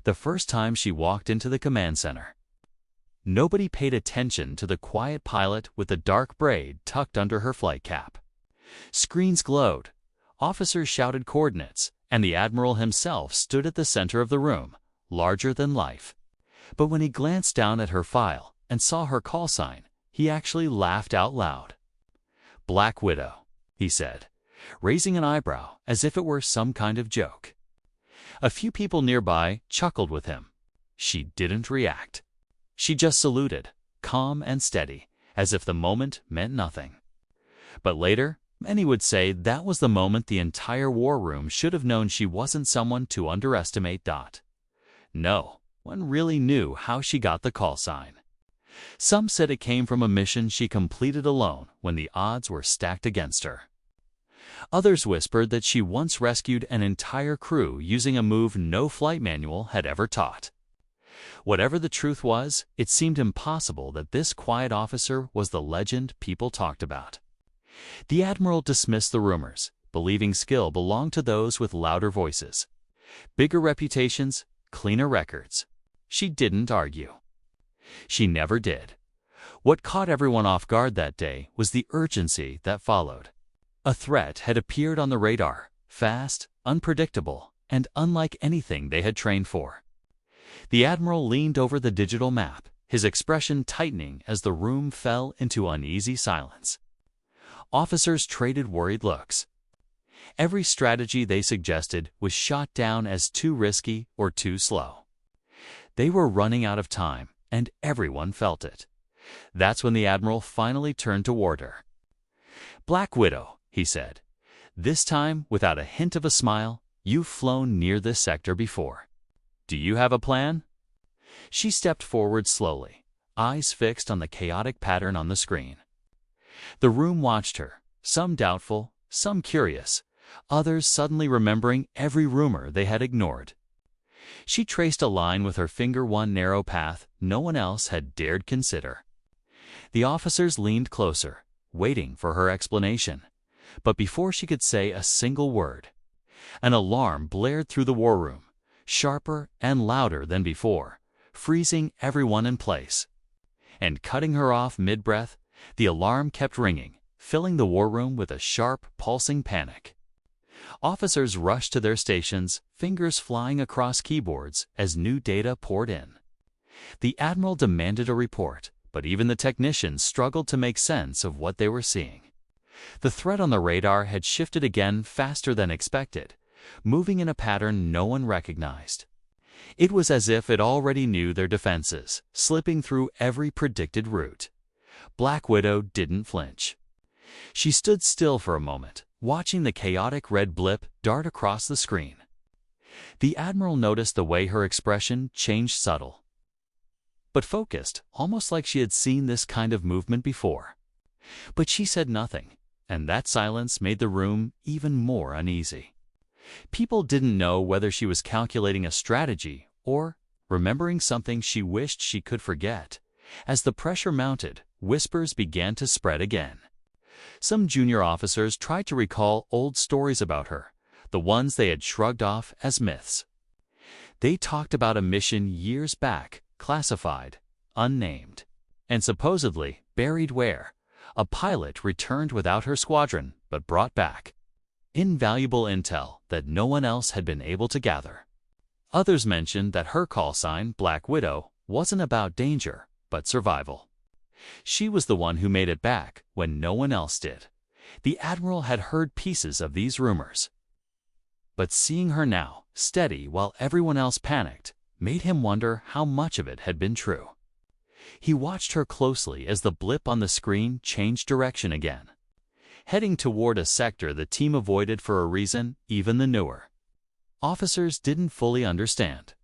the first time she walked into the command center. Nobody paid attention to the quiet pilot with the dark braid tucked under her flight cap. Screens glowed, officers shouted coordinates, and the Admiral himself stood at the center of the room, larger than life. But when he glanced down at her file and saw her call sign, he actually laughed out loud. "Black Widow," he said, raising an eyebrow as if it were some kind of joke. A few people nearby chuckled with him. She didn't react. She just saluted, calm and steady, as if the moment meant nothing. But later, many would say that was the moment the entire war room should have known she wasn't someone to underestimate. No one really knew how she got the call sign. Some said it came from a mission she completed alone when the odds were stacked against her. Others whispered that she once rescued an entire crew using a move no flight manual had ever taught. Whatever the truth was, it seemed impossible that this quiet officer was the legend people talked about. The Admiral dismissed the rumors, believing skill belonged to those with louder voices, bigger reputations, cleaner records. She didn't argue. She never did. What caught everyone off guard that day was the urgency that followed. A threat had appeared on the radar, fast, unpredictable, and unlike anything they had trained for. The Admiral leaned over the digital map, his expression tightening as the room fell into uneasy silence. Officers traded worried looks. Every strategy they suggested was shot down as too risky or too slow. They were running out of time, and everyone felt it. That's when the Admiral finally turned toward her. "Black Widow," he said. "This time, without a hint of a smile, you've flown near this sector before. Do you have a plan?" She stepped forward slowly, eyes fixed on the chaotic pattern on the screen. The room watched her, some doubtful, some curious, others suddenly remembering every rumor they had ignored. She traced a line with her finger, one narrow path no one else had dared consider. The officers leaned closer, waiting for her explanation. But before she could say a single word, an alarm blared through the war room, sharper and louder than before, freezing everyone in place. And cutting her off mid-breath, the alarm kept ringing, filling the war room with a sharp, pulsing panic. Officers rushed to their stations, fingers flying across keyboards as new data poured in. The Admiral demanded a report, but even the technicians struggled to make sense of what they were seeing. The threat on the radar had shifted again faster than expected, moving in a pattern no one recognized. It was as if it already knew their defenses, slipping through every predicted route. Black Widow didn't flinch. She stood still for a moment, watching the chaotic red blip dart across the screen. The Admiral noticed the way her expression changed, subtle but focused, almost like she had seen this kind of movement before. But she said nothing, and that silence made the room even more uneasy. People didn't know whether she was calculating a strategy or remembering something she wished she could forget. As the pressure mounted, whispers began to spread again. Some junior officers tried to recall old stories about her, the ones they had shrugged off as myths. They talked about a mission years back, classified, unnamed, and supposedly buried where a pilot returned without her squadron but brought back invaluable intel that no one else had been able to gather. Others mentioned that her call sign, Black Widow, wasn't about danger, but survival. She was the one who made it back when no one else did. The Admiral had heard pieces of these rumors. But seeing her now, steady while everyone else panicked, made him wonder how much of it had been true. He watched her closely as the blip on the screen changed direction again, heading toward a sector the team avoided for a reason even the newer officers didn't fully understand.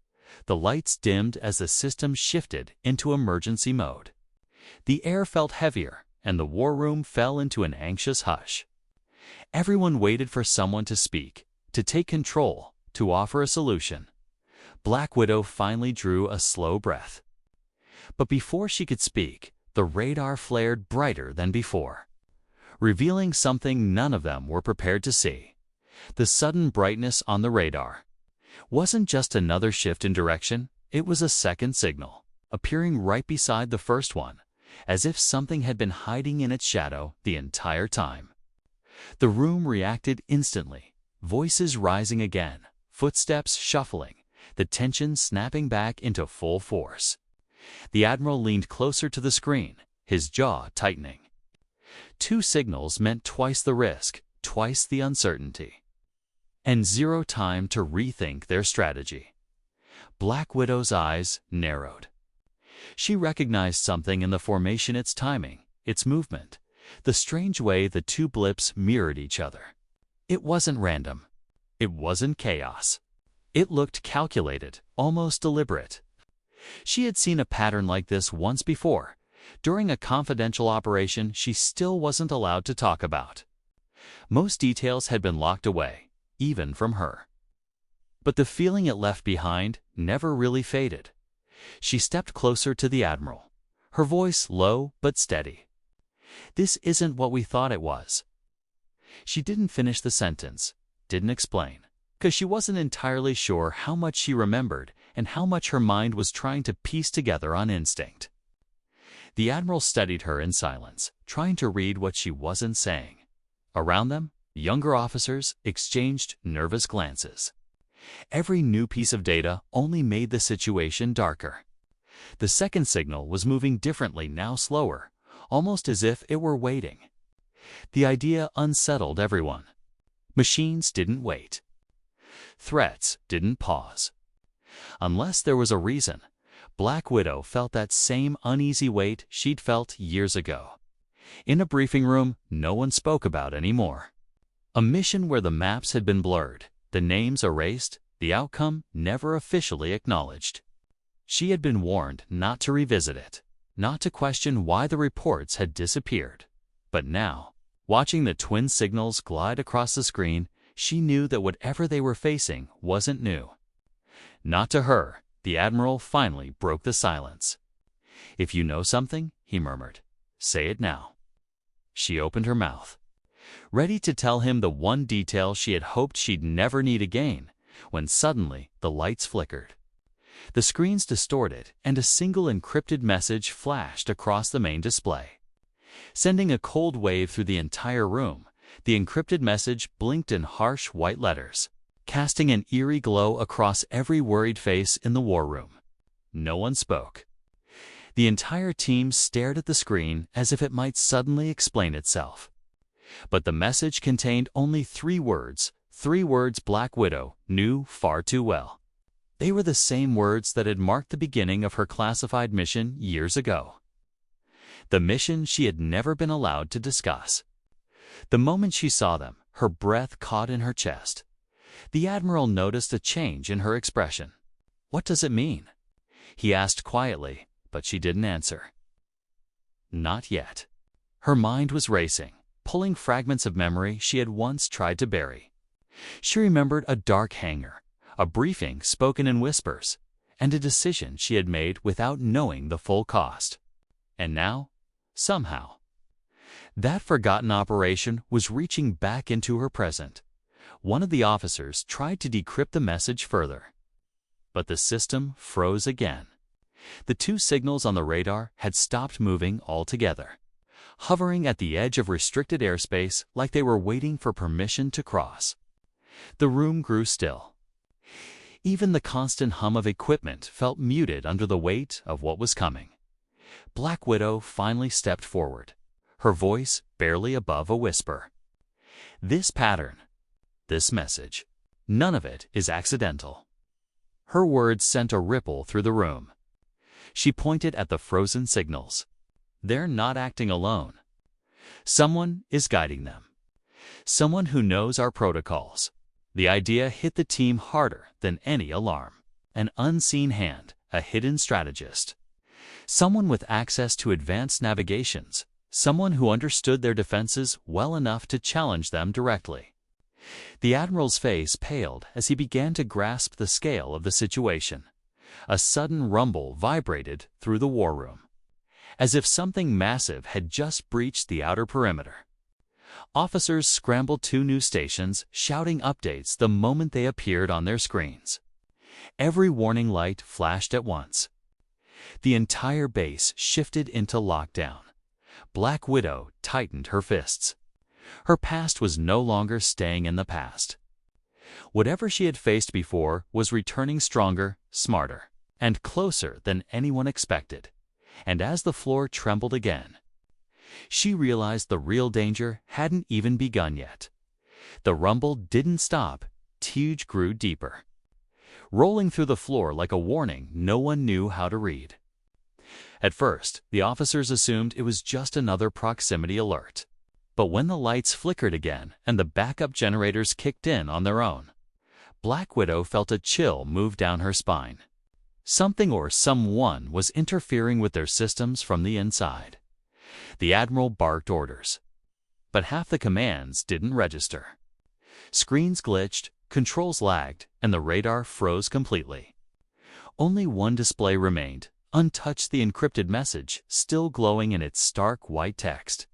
The lights dimmed as the system shifted into emergency mode. The air felt heavier, and the war room fell into an anxious hush. Everyone waited for someone to speak, to take control, to offer a solution. Black Widow finally drew a slow breath. But before she could speak, the radar flared brighter than before, revealing something none of them were prepared to see. The sudden brightness on the radar Wasn't just another shift in direction, it was a second signal, appearing right beside the first one, as if something had been hiding in its shadow the entire time. The room reacted instantly, voices rising again, footsteps shuffling, the tension snapping back into full force. The Admiral leaned closer to the screen, his jaw tightening. 2 signals meant twice the risk, twice the uncertainty, and 0 time to rethink their strategy. Black Widow's eyes narrowed. She recognized something in the formation, its timing, its movement, the strange way the 2 blips mirrored each other. It wasn't random. It wasn't chaos. It looked calculated, almost deliberate. She had seen a pattern like this once before, during a confidential operation she still wasn't allowed to talk about. Most details had been locked away, even from her. But the feeling it left behind never really faded. She stepped closer to the Admiral, her voice low but steady. "This isn't what we thought it was." She didn't finish the sentence, didn't explain, because she wasn't entirely sure how much she remembered and how much her mind was trying to piece together on instinct. The Admiral studied her in silence, trying to read what she wasn't saying. Around them, younger officers exchanged nervous glances. Every new piece of data only made the situation darker. The second signal was moving differently, now slower, almost as if it were waiting. The idea unsettled everyone. Machines didn't wait. Threats didn't pause. Unless there was a reason, Black Widow felt that same uneasy weight she'd felt years ago. In a briefing room no one spoke about anymore. A mission where the maps had been blurred, the names erased, the outcome never officially acknowledged. She had been warned not to revisit it, not to question why the reports had disappeared. But now, watching the twin signals glide across the screen, she knew that whatever they were facing wasn't new. Not to her, the Admiral finally broke the silence. "If you know something," he murmured, "say it now." She opened her mouth, ready to tell him the one detail she had hoped she'd never need again, when suddenly the lights flickered. The screens distorted, and a single encrypted message flashed across the main display. Sending a cold wave through the entire room, the encrypted message blinked in harsh white letters, casting an eerie glow across every worried face in the war room. No one spoke. The entire team stared at the screen as if it might suddenly explain itself. But the message contained only 3 words Black Widow knew far too well. They were the same words that had marked the beginning of her classified mission years ago. The mission she had never been allowed to discuss. The moment she saw them, her breath caught in her chest. The Admiral noticed a change in her expression. "What does it mean?" he asked quietly, but she didn't answer. Not yet. Her mind was racing, pulling fragments of memory she had once tried to bury. She remembered a dark hangar, a briefing spoken in whispers, and a decision she had made without knowing the full cost. And now, somehow, that forgotten operation was reaching back into her present. One of the officers tried to decrypt the message further, but the system froze again. The 2 signals on the radar had stopped moving altogether, hovering at the edge of restricted airspace like they were waiting for permission to cross. The room grew still. Even the constant hum of equipment felt muted under the weight of what was coming. Black Widow finally stepped forward, her voice barely above a whisper. "This pattern, this message, none of it is accidental." Her words sent a ripple through the room. She pointed at the frozen signals. "They're not acting alone. Someone is guiding them. Someone who knows our protocols." The idea hit the team harder than any alarm. An unseen hand, a hidden strategist. Someone with access to advanced navigations. Someone who understood their defenses well enough to challenge them directly. The Admiral's face paled as he began to grasp the scale of the situation. A sudden rumble vibrated through the war room, as if something massive had just breached the outer perimeter. Officers scrambled to new stations, shouting updates the moment they appeared on their screens. Every warning light flashed at once. The entire base shifted into lockdown. Black Widow tightened her fists. Her past was no longer staying in the past. Whatever she had faced before was returning stronger, smarter, and closer than anyone expected. And as the floor trembled again, she realized the real danger hadn't even begun yet. The rumble didn't stop. Teage grew deeper, rolling through the floor like a warning no one knew how to read. At first, the officers assumed it was just another proximity alert. But when the lights flickered again and the backup generators kicked in on their own, Black Widow felt a chill move down her spine. Something or someone was interfering with their systems from the inside. The Admiral barked orders, but half the commands didn't register. Screens glitched, controls lagged, and the radar froze completely. Only one display remained, untouched, the encrypted message still glowing in its stark white text,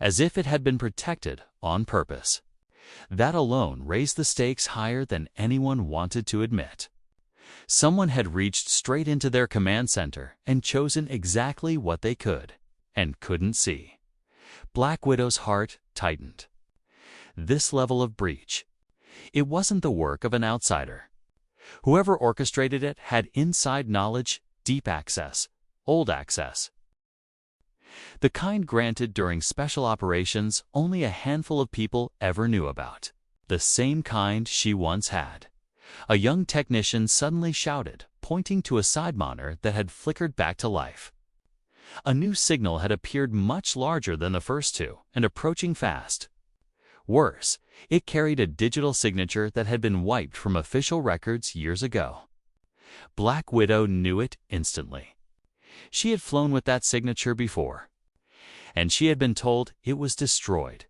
as if it had been protected on purpose. That alone raised the stakes higher than anyone wanted to admit. Someone had reached straight into their command center and chosen exactly what they could and couldn't see. Black Widow's heart tightened. This level of breach, it wasn't the work of an outsider. Whoever orchestrated it had inside knowledge, deep access, old access. The kind granted during special operations only a handful of people ever knew about. The same kind she once had. A young technician suddenly shouted, pointing to a side monitor that had flickered back to life. A new signal had appeared much larger than the first two and approaching fast. Worse, it carried a digital signature that had been wiped from official records years ago. Black Widow knew it instantly. She had flown with that signature before, and she had been told it was destroyed.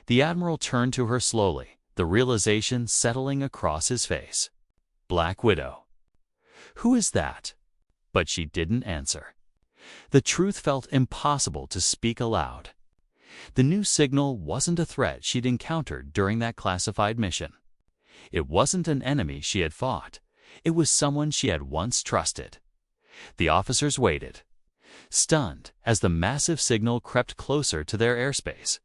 The Admiral turned to her slowly, the realization settling across his face. Black Widow. Who is that? But she didn't answer. The truth felt impossible to speak aloud. The new signal wasn't a threat she'd encountered during that classified mission. It wasn't an enemy she had fought. It was someone she had once trusted. The officers waited, stunned, as the massive signal crept closer to their airspace,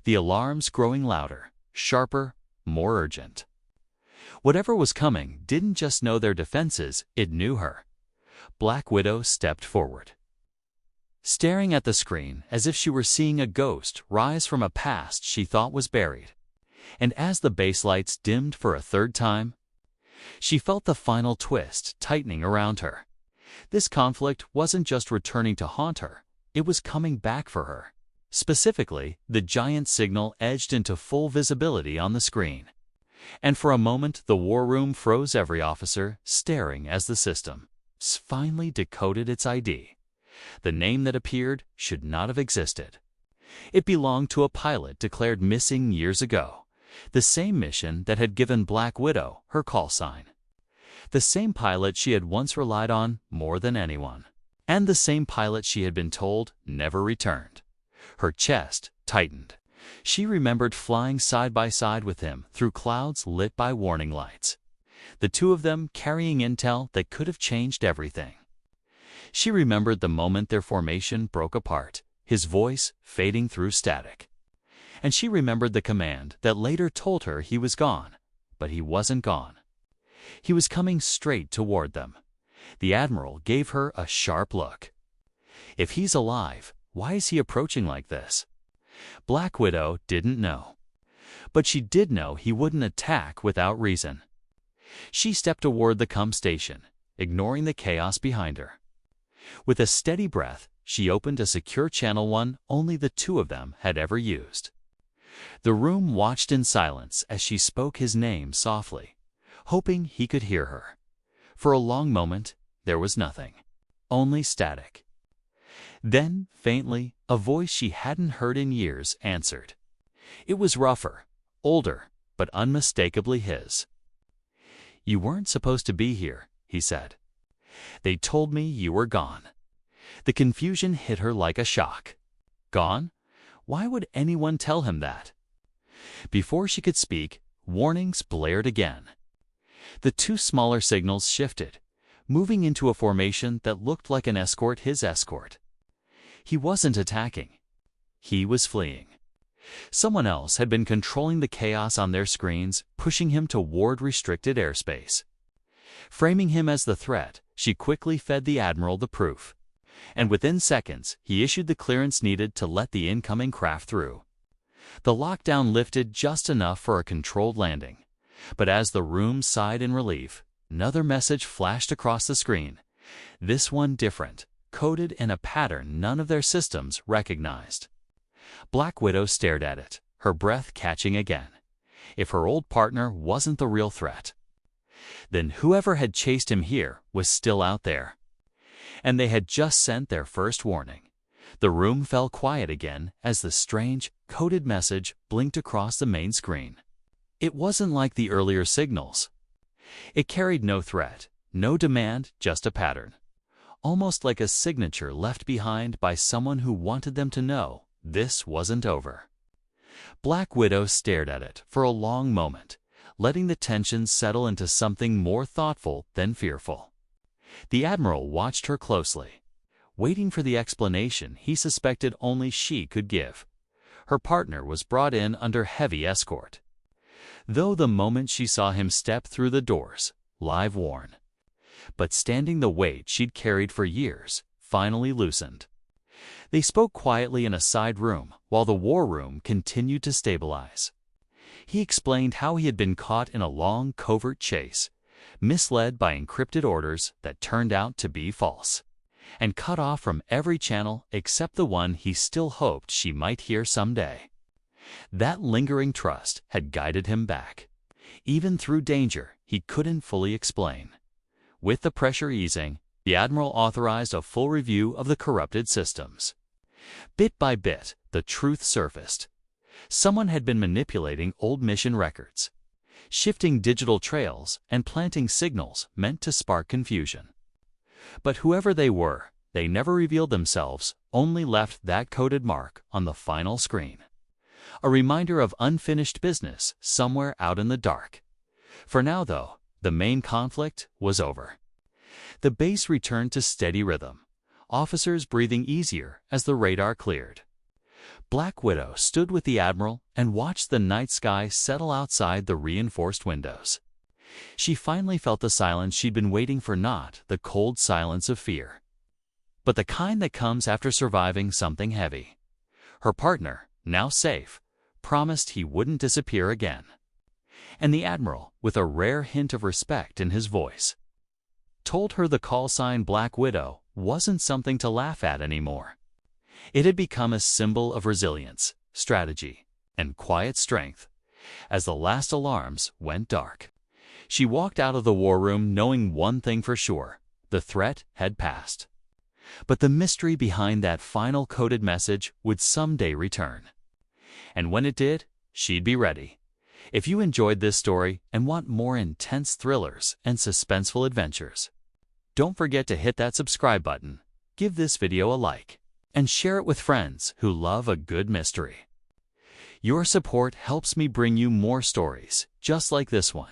the alarms growing louder, sharper, more urgent. Whatever was coming didn't just know their defenses, it knew her. Black Widow stepped forward, staring at the screen as if she were seeing a ghost rise from a past she thought was buried. And as the base lights dimmed for a third time, she felt the final twist tightening around her. This conflict wasn't just returning to haunt her, it was coming back for her. Specifically, the giant signal edged into full visibility on the screen. And for a moment, the war room froze, every officer staring as the system finally decoded its ID. The name that appeared should not have existed. It belonged to a pilot declared missing years ago, the same mission that had given Black Widow her call sign. The same pilot she had once relied on more than anyone. And the same pilot she had been told never returned. Her chest tightened. She remembered flying side by side with him through clouds lit by warning lights. The two of them carrying intel that could have changed everything. She remembered the moment their formation broke apart, his voice fading through static. And she remembered the command that later told her he was gone, but he wasn't gone. He was coming straight toward them. The Admiral gave her a sharp look. If he's alive, why is he approaching like this? Black Widow didn't know. But she did know he wouldn't attack without reason. She stepped toward the comm station, ignoring the chaos behind her. With a steady breath, she opened a secure channel one only the two of them had ever used. The room watched in silence as she spoke his name softly, hoping he could hear her. For a long moment, there was nothing, only static. Then, faintly, a voice she hadn't heard in years answered. It was rougher, older, but unmistakably his. "You weren't supposed to be here," he said. "They told me you were gone." The confusion hit her like a shock. Gone? Why would anyone tell him that? Before she could speak, warnings blared again. The two smaller signals shifted, moving into a formation that looked like an escort his escort. He wasn't attacking. He was fleeing. Someone else had been controlling the chaos on their screens, pushing him toward restricted airspace. Framing him as the threat, she quickly fed the Admiral the proof. And within seconds, he issued the clearance needed to let the incoming craft through. The lockdown lifted just enough for a controlled landing. But as the room sighed in relief, another message flashed across the screen. This one different, coded in a pattern none of their systems recognized. Black Widow stared at it, her breath catching again. If her old partner wasn't the real threat, then whoever had chased him here was still out there. And they had just sent their first warning. The room fell quiet again as the strange, coded message blinked across the main screen. It wasn't like the earlier signals. It carried no threat, no demand, just a pattern. Almost like a signature left behind by someone who wanted them to know this wasn't over. Black Widow stared at it for a long moment, letting the tension settle into something more thoughtful than fearful. The Admiral watched her closely, waiting for the explanation he suspected only she could give. Her partner was brought in under heavy escort, though the moment she saw him step through the doors, live worn. But standing the weight she'd carried for years finally loosened. They spoke quietly in a side room while the war room continued to stabilize. He explained how he had been caught in a long, covert chase, misled by encrypted orders that turned out to be false, and cut off from every channel except the one he still hoped she might hear someday. That lingering trust had guided him back, even through danger he couldn't fully explain. With the pressure easing, the Admiral authorized a full review of the corrupted systems. Bit by bit, the truth surfaced. Someone had been manipulating old mission records, shifting digital trails and planting signals meant to spark confusion. But whoever they were, they never revealed themselves, only left that coded mark on the final screen. A reminder of unfinished business somewhere out in the dark. For now, though, the main conflict was over. The base returned to steady rhythm, officers breathing easier as the radar cleared. Black Widow stood with the Admiral and watched the night sky settle outside the reinforced windows. She finally felt the silence she'd been waiting for, not the cold silence of fear, but the kind that comes after surviving something heavy. Her partner, now safe, promised he wouldn't disappear again. And the Admiral, with a rare hint of respect in his voice, told her the call sign Black Widow wasn't something to laugh at anymore. It had become a symbol of resilience, strategy, and quiet strength. As the last alarms went dark, she walked out of the war room knowing one thing for sure: the threat had passed. But the mystery behind that final coded message would someday return. And when it did, she'd be ready. If you enjoyed this story and want more intense thrillers and suspenseful adventures, don't forget to hit that subscribe button, give this video a like, and share it with friends who love a good mystery. Your support helps me bring you more stories just like this one.